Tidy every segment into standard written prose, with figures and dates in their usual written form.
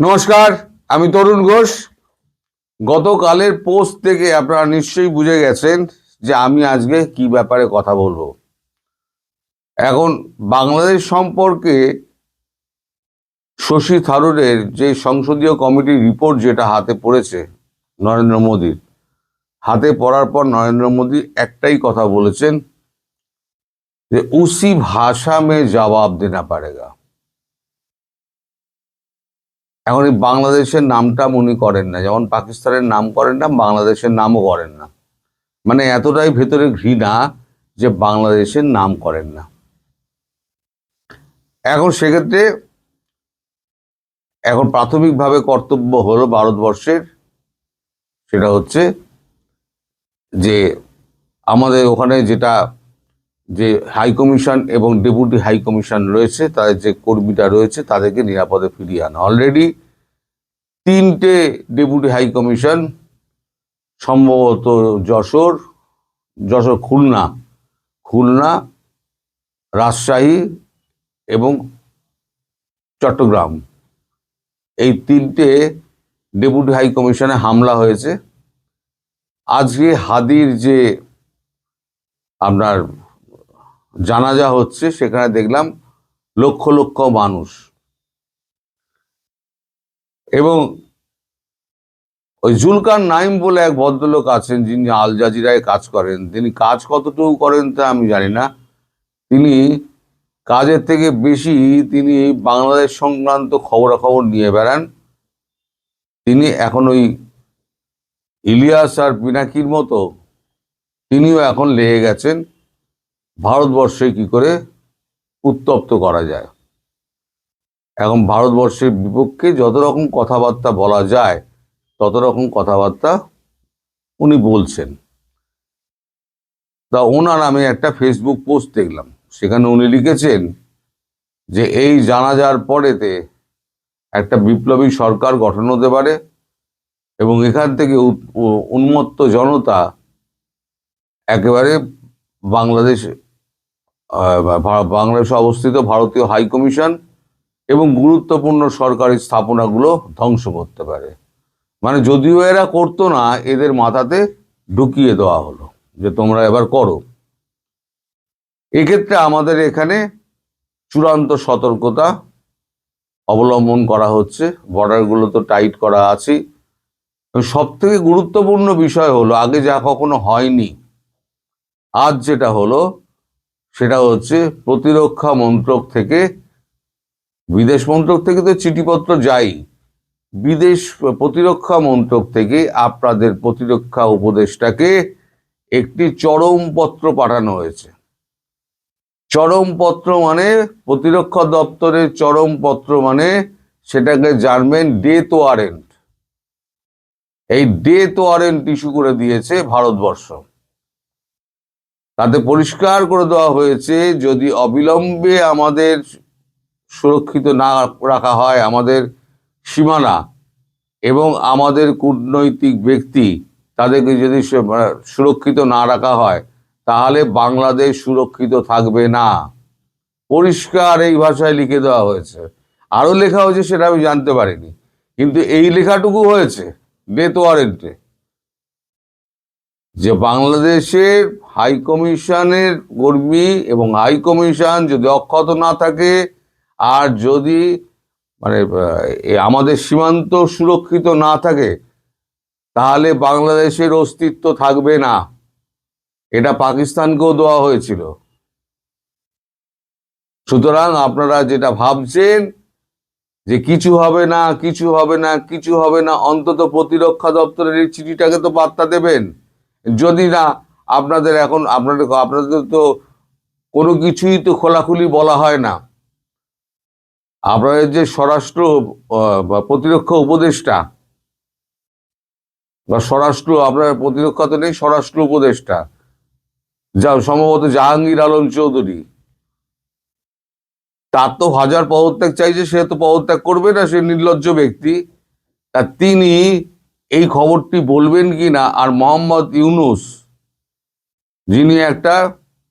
নমস্কার, আমি তরুণ ঘোষ। গতকালের পোস্ট থেকে আপনারা নিশ্চয়ই বুঝে গেছেন যে আমি আজকে কি ব্যাপারে কথা বলবো। এখন বাংলাদেশ সম্পর্কে শশী থারুরের যে সংসদীয় কমিটির রিপোর্ট যেটা হাতে পড়েছে নরেন্দ্র মোদীর, হাতে পড়ার পর নরেন্দ্র মোদী একটাই কথা বলেছেন যে উসি ভাষা মে জবাব দেনা পারেগা। এখন এই বাংলাদেশের নামটা উনি করেন না, যেমন পাকিস্তানের নাম করেন না, বাংলাদেশের নামও করেন না। মানে এতটাই ভেতরে ঘৃণা যে বাংলাদেশের নাম করেন না। এখন সেক্ষেত্রে এখন প্রাথমিকভাবে কর্তব্য হলো ভারতবর্ষের, সেটা হচ্ছে যে আমাদের ওখানে যে হাই কমিশন এবং ডেপুটি হাই কমিশন রয়েছে, তাদের যে কর্মীরা রয়েছে তাদেরকে নিরাপদে ফিরিয়ে আনা। অলরেডি 3টে ডেপুটি হাই কমিশন, সম্ভবত যশোর, খুলনা, রাজশাহী এবং চট্টগ্রাম, এই 3টে ডেপুটি হাই কমিশনে হামলা হয়েছে। আজকে হাদির যে আপনার জানাজা হচ্ছে, সেখানে দেখলাম লক্ষ লক্ষ মানুষ। এবং ওই জুলকার নাইম বলে এক ভদ্রলোক আছেন, যিনি আল জাজিরায় কাজ করেন। তিনি কাজ কতটুকু করেন তা আমি জানি না। তিনি কাজের থেকে বেশি তিনি বাংলাদেশ সংক্রান্ত খবরাখবর নিয়ে বেড়ান। তিনি এখন ওই ইলিয়াস আর পিনাকির মতো তিনিও এখন লেগে গেছেন ভারতবর্ষে কি করে উত্তপ্ত করা যায়। এখন ভারতবর্ষের বিপক্ষে যত রকম কথাবার্তা বলা যায় তত রকম কথাবার্তা উনি বলছেন। তা ওনার আমি একটা ফেসবুক পোস্ট দেখলাম, সেখানে উনি লিখেছেন যে এই জানাজার পরেতে একটা বিপ্লবী সরকার গঠন হতে পারে এবং এখান থেকে উন্মত্ত জনতা একেবারে বাংলাদেশে অবস্থিত ভারতীয় হাই কমিশন এবং গুরুত্বপূর্ণ সরকারি স্থাপনাগুলো ধ্বংস করতে পারে। মানে যদিও এরা করতো না, এদের মাথাতে ঢুকিয়ে দেওয়া হলো যে তোমরা এবার করো। এক্ষেত্রে আমাদের এখানে চূড়ান্ত সতর্কতা অবলম্বন করা হচ্ছে, বর্ডারগুলো তো টাইট করা আছে। সব থেকে গুরুত্বপূর্ণ বিষয় হলো, আগে যা কখনো হয়নি, আজ যেটা হলো সেটা হচ্ছে প্রতিরক্ষা মন্ত্রক থেকে, বিদেশ মন্ত্রক থেকে তো চিঠিপত্র যাই, প্রতিরক্ষা মন্ত্রক থেকে আপনাদের প্রতিরক্ষা উপদেষ্টাকে একটি চরমপত্র পাঠানো হয়েছে। চরমপত্র মানে, প্রতিরক্ষা দপ্তরের চরমপত্র মানে সেটাকে জানবেন ডেথ ওয়ারেন্ট। এই ডেথ ওয়ারেন্ট ইস্যু করে দিয়েছে ভারতবর্ষ। তাতে পরিষ্কার করে দেওয়া হয়েছে, যদি অবিলম্বে আমাদের সুরক্ষিত না রাখা হয় আমাদের সীমানা এবং আমাদের কূটনৈতিক ব্যক্তি, তাদেরকে যদি সুরক্ষিত না রাখা হয়, তাহলে বাংলাদেশ সুরক্ষিত থাকবে না। পরিষ্কার এই ভাষায় লিখে দেওয়া হয়েছে। আরো লেখা হয়েছে সেটা আমি জানতে পারিনি, কিন্তু এই লেখাটুকু হয়েছে ডেথ ওয়ারেন্টে, যে বাংলাদেশের হাই কমিশনের কর্মী এবং হাই কমিশন যদি অক্ষত না থাকে, আর যদি আমাদের সীমান্ত সুরক্ষিত না থাকে, তাহলে বাংলাদেশের অস্তিত্ব থাকবে না। এটা পাকিস্তানকেও দেওয়া হয়েছিল। সুতরাং আপনারা যেটা ভাবছেন যে কিছু হবে না, অন্তত প্রতিরক্ষা দপ্তরের এই চিঠিটাকে তো বার্তা দেবেন। যদি না আপনাদের তো কোনো কিছুই তো খোলাখুলি বলা হয় না। আপনাদের যে স্বরাষ্ট্র প্রতিরক্ষা উপদেষ্টা বা আপনার প্রতিরক্ষা তো নেই, স্বরাষ্ট্র উপদেষ্টা যা সম্ভবত জাহাঙ্গীর আলম চৌধুরী, তার তো হাজার পদত্যাগ চাইছে, সে তো পদত্যাগ করবে না, সে নির্লজ্জ ব্যক্তি। তা তিনি এই খবরটি বলবেন কিনা। আর মোহাম্মদ ইউনুস, যিনি একটা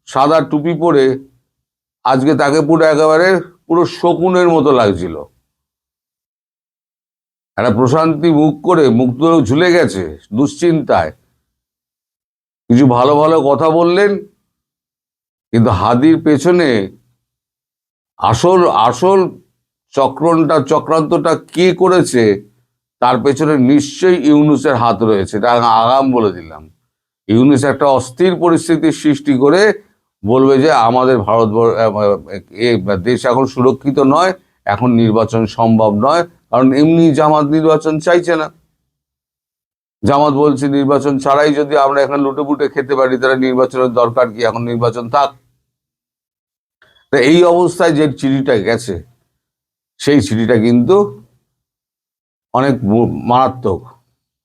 সাদা টুপি পরে, আজকে তাকে পুরো একেবারে পুরো শকুনের মতো লাগছিল। একটা প্রশান্তি মুখ করে মুখ তো ঝুলে গেছে দুশ্চিন্তায়, কিছু ভালো ভালো কথা বললেন, কিন্তু হাদির পেছনে আসল আসল চক্রান্তটা কে করেছে তার পেছনে নিশ্চয়ই ইউনূসের হাত রয়েছে, এটা আগাম বলে দিলাম। ইউনূস একটা অস্থির পরিস্থিতির সৃষ্টি করে বলবে যে আমাদের দেশ এখন সুরক্ষিত নয়, এখন নির্বাচন সম্ভব নয়, কারণ এমনি জামাত নির্বাচন চাইছে না। জামাত বলছে নির্বাচন ছাড়াই যদি আমরা এখন লুটেপুটে খেতে পারি তাহলে নির্বাচনের দরকার কি, এখন নির্বাচন থাক। এই অবস্থায় যে চিঠিটা গেছে সেই চিঠিটা কিন্তু অনেক মারাত্মক,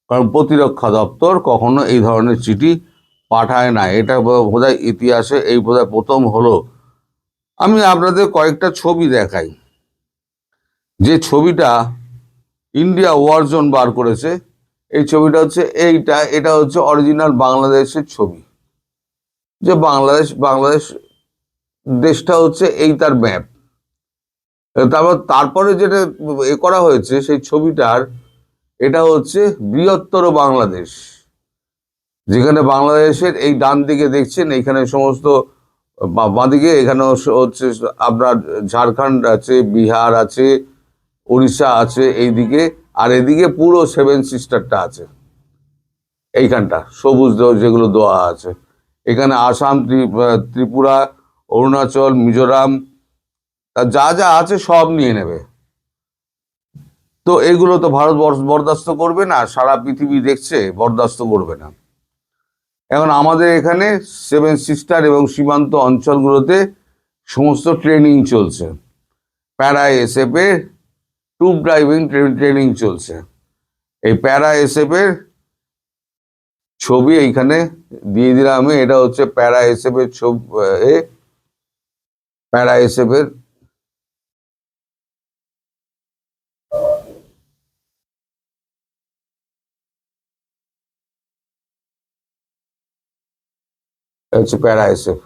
কারণ প্রতিরক্ষা দপ্তর কখনো এই ধরনের চিঠি পাঠায় না। এটা বোধহয় ইতিহাসে এই বোধহয় প্রথম হলো। আমি আপনাদের কয়েকটা ছবি দেখাই। যে ছবিটা ইন্ডিয়া ওয়ার জোন বার করেছে, এই ছবিটা হচ্ছে এটা হচ্ছে অরিজিনাল বাংলাদেশের ছবি। যে বাংলাদেশ দেশটা হচ্ছে এই তার ম্যাপ। তারপরে যেটা করা হয়েছে সেই ছবিটার, এটা হচ্ছে বৃহত্তর বাংলাদেশ, যেখানে বাংলাদেশের এই ডান দিকে দেখছেন এইখানে সমস্ত, বাঁদিকে এখানে হচ্ছে আপনার ঝাড়খণ্ড আছে, বিহার আছে, উড়িষ্যা আছে এইদিকে, আর এদিকে পুরো 7 সিস্টারটা আছে এইখানটা সবুজ যেগুলো দেওয়া আছে। এখানে আসাম, ত্রিপুরা, অরুণাচল, মিজোরাম, যা যা আছে সব নিয়ে নেবে। তো এগুলো তো ভারত বরদাস্ত করবে না, সারা পৃথিবী দেখছে, বরদাস্ত করবে না। এখন আমাদের এখানে 7 সিস্টার এবং সীমান্ত অঞ্চলগুলোতে সমস্ত ট্রেনিং চলছে, প্যারা এসএফ এর ট্রুপ ড্রাইভিং ট্রেনিং চলছে। এই প্যারা এসএফ এর ছবি এইখানে দিয়ে দিলাম আমি। এটা হচ্ছে প্যারা এসএফ এর ছবি, প্যারা এসএফ এর হচ্ছে প্যারা এসএফ,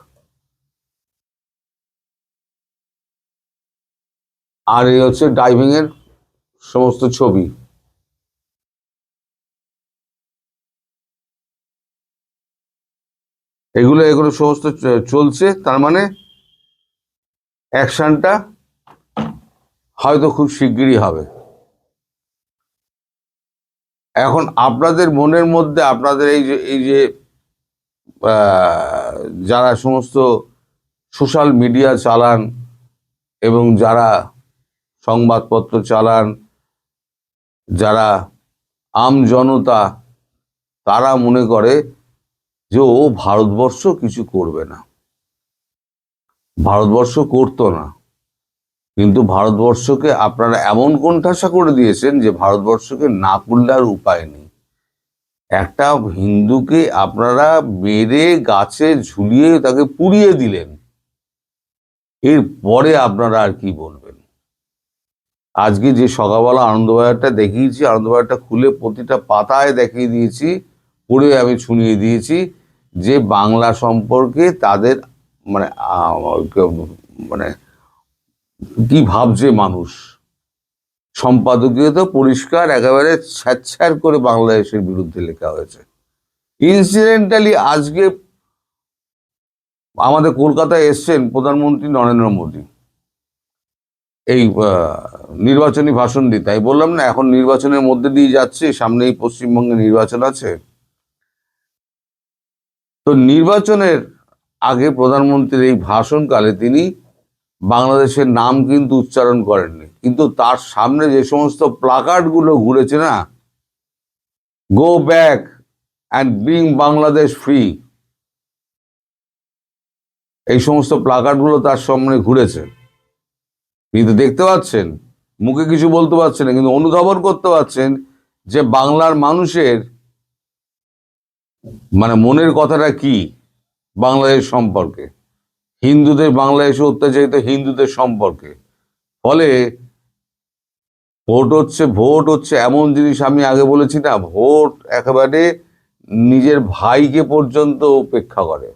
আর এই হচ্ছে ডাইভিং এর সমস্ত ছবি। এগুলো সমস্ত চলছে, তার মানে অ্যাকশনটা হয়তো খুব শিগগিরই হবে। এখন আপনাদের মনের মধ্যে, আপনাদের এই যে যারা সমস্ত সোশ্যাল মিডিয়া চালান এবং যারা সংবাদপত্র চালান, যারা আম জনতা, তারা মনে করে যে ও ভারতবর্ষ কিছু করবে না, ভারতবর্ষ করতো না। কিন্তু ভারতবর্ষকে আপনারা এমন কোণঠাসা করে দিয়েছেন যে ভারতবর্ষকে না করলে আর উপায় নেই। একটা হিন্দুকে আপনারা মেরে গাছে ঝুলিয়ে তাকে পুড়িয়ে দিলেন, এরপরে আপনারা আর কি বলবেন? আজকে যে সকালবেলা আনন্দবাজারটা দেখিয়েছি, আনন্দবাজারটা খুলে প্রতিটা পাতায় দেখিয়ে দিয়েছি, পড়ে আমি শুনিয়ে দিয়েছি যে বাংলা সম্পর্কে তাদের মানে মানে কি ভাবছে মানুষ। সম্পাদকীয় তো পরিষ্কার একেবারে ছ্যাঁচ্ছ্যাঁর করে বাংলাদেশের বিরুদ্ধে লেখা হয়েছে। ইনসিডেন্টালি আজকে আমাদের কলকাতায় এসছেন প্রধানমন্ত্রী নরেন্দ্র মোদী এই নির্বাচনী ভাষণ দিতে। তাই বললাম না, এখন নির্বাচনের মধ্যে দিয়ে যাচ্ছে, সামনেই পশ্চিমবঙ্গে নির্বাচন আছে। তো নির্বাচনের আগে প্রধানমন্ত্রীর এই ভাষণকালে তিনি বাংলাদেশের নাম কিন্তু উচ্চারণ করেননি, কিন্তু তার সামনে যে সমস্ত প্লাকার্ডগুলো ঘুরেছে না, go back and bring Bangladesh free, এই সমস্ত প্লাকার্ডগুলো তার সামনে ঘুরেছে। কিন্তু দেখতে পাচ্ছেন, মুখে কিছু বলতে পারছেন না, কিন্তু অনুধাবন করতে পারছেন যে বাংলার মানুষের মানে মনের কথাটা কি বাংলাদেশ সম্পর্কে, হিন্দুদের, বাংলাদেশে অত্যাচারিত হিন্দুদের সম্পর্কে। ফলে ভোট হচ্ছে এমন জিনিস, আমি আগে বলেছি না, ভোট একেবারে নিজের ভাইকে পর্যন্ত উপেক্ষা করে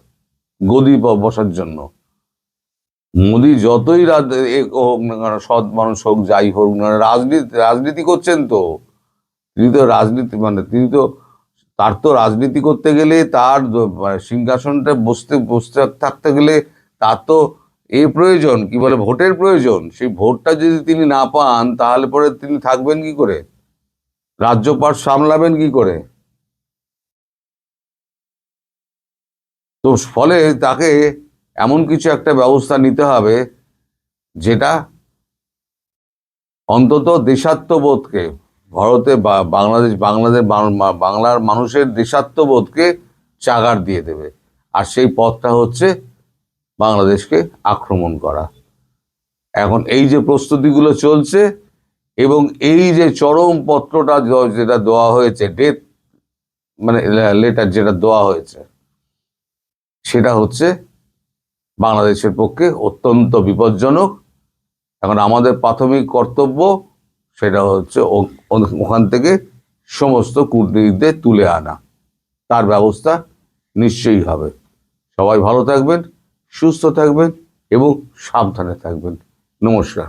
গদি বসার জন্য। মোদি যতই সৎ মানুষ হোক, যাই হোক, রাজনীতি করছেন তো, তিনি তো রাজনীতি তার তো রাজনীতি করতে গেলে তার সিংহাসনটা বসতে থাকতে গেলে তার তো প্রয়োজন, কি বলে, ভোটের প্রয়োজন। সেই ভোটটা যদি তিনি না পান তাহলে পরে তিনি থাকবেন কি করে, রাজ্যপাট সামলাবেন কি করে? তো ফলে তাকে এমন কিছু একটা ব্যবস্থা নিতে হবে যেটা অন্তত দেশাত্মবোধকে, বাংলার মানুষের দেশাত্মবোধকে চাগার দিয়ে দেবে। আর সেই পথটা হচ্ছে বাংলাদেশকে আক্রমণ করা। এখন এই যে প্রস্তুতিগুলো চলছে এবং এই যে চরম পত্রটা যেটা দেওয়া হয়েছে, ডেথ লেটার যেটা দেওয়া হয়েছে, সেটা হচ্ছে বাংলাদেশের পক্ষে অত্যন্ত বিপজ্জনক। এখন আমাদের প্রাথমিক কর্তব্য সেটা হচ্ছে ওখান থেকে সমস্ত কূটনীতিকদের তুলে আনা। তার ব্যবস্থা নিশ্চয়ই হবে। সবাই ভালো থাকবেন, সুস্থ থাকবেন এবং সাবধানে থাকবেন। নমস্কার।